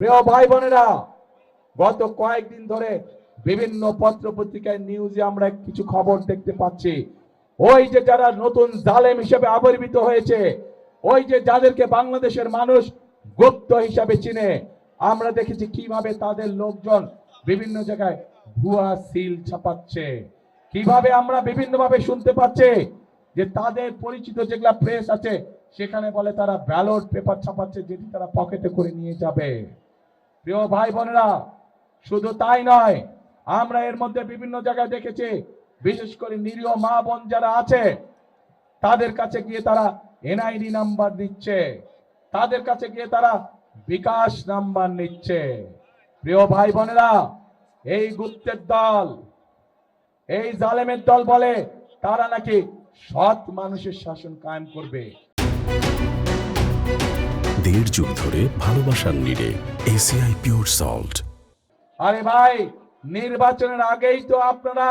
প্রিয় ভাই বোনেরা, গত কয়েকদিন ধরে বিভিন্ন পত্র পত্রিকায় নিউজে আমরা কিছু খবর দেখতে পাচ্ছি। ওই যে যারা নতুন জালেম হিসেবে আবির্ভূত হয়েছে, ওই যে যাদেরকে বাংলাদেশের মানুষ গুপ্ত হিসাবে চিনে, আমরা দেখেছি কিভাবে তাদের লোকজন বিভিন্ন জায়গায় ভুয়া সিল ছাপাচ্ছে। কিভাবে আমরা বিভিন্নভাবে শুনতে পাচ্ছি যে তাদের পরিচিত যেগুলা প্রেস আছে সেখানে বলে তারা ব্যালট পেপার ছাপাচ্ছে, যেটি তারা পকেটে করে নিয়ে যাবে। প্রিয় ভাই বোনেরা, শুধু তাই নয়, আমরা এর মধ্যে বিভিন্ন জায়গায় দেখেছি বিশেষ করে নিরীহ মা বোন যারা আছে তাদের কাছে গিয়ে তারা এনআইডি নাম্বার নিচ্ছে, তাদের কাছে গিয়ে তারা বিকাশ নাম্বার নিচ্ছে। প্রিয় ভাই বোনেরা, এই গুপ্তের দল, এই জালেমের দল বলে তারা নাকি সৎ মানুষের শাসন কায়েম করবে। দেড় যুগ ধরে ভালোবাসার নিড়ে এসিআই পিওর সল্ট। আরে ভাই, নির্বাচনের আগেই তো আপনারা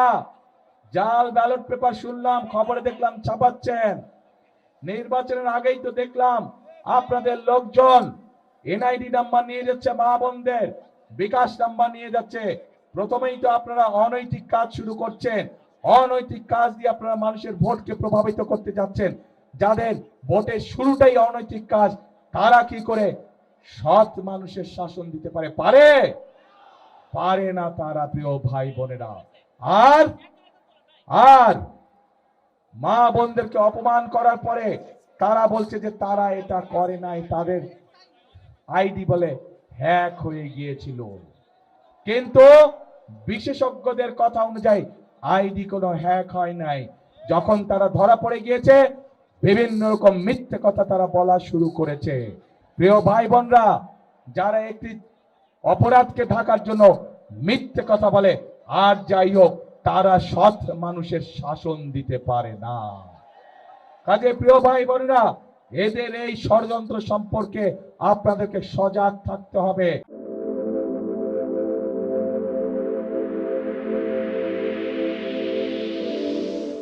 জাল ব্যালট পেপার শুনলাম, খবরে দেখলাম ছাপাচ্ছেন। নির্বাচনের আগেই তো দেখলাম আপনাদের লোকজন এনআইডি নাম্বার নিয়ে যাচ্ছে, মা বোনদের বিকাশ নাম্বার নিয়ে যাচ্ছে। প্রথমেই তো আপনারা অনৈতিক কাজ শুরু করছেন। অনৈতিক কাজ দিয়ে আপনারা মানুষের ভোটকে প্রভাবিত করতে যাচ্ছেন। যাদের ভোটের শুরুটাই অনৈতিক কাজ, তারা কি করে সৎ মানুষের শাসন দিতে পারে? পারে না তারা। প্রিয় ভাই বোনেরা, আর আর মা বোনদেরকে অপমান করার পরে তারা বলছে যে তারা এটা করে নাই, তাদের আইডি বলে হ্যাক হয়ে গিয়েছিল। কিন্তু বিশেষজ্ঞদের কথা অনুযায়ী আইডি কোনো হ্যাক হয় নাই। যখন তারা ধরা পড়ে গিয়েছে, বিভিন্ন রকম মিথ্যে কথা তারা বলা শুরু করেছে। প্রিয় ভাই বোনরা, যারা একটি অপরাধকে ঢাকার জন্য মিথ্যে কথা বলে, আর যাই হোক, তারা সৎ মানুষের শাসন দিতে পারে না। কাজে প্রিয় ভাই বোনেরা, এদের এই ষড়যন্ত্র সম্পর্কে আপনাদেরকে সজাগ থাকতে হবে।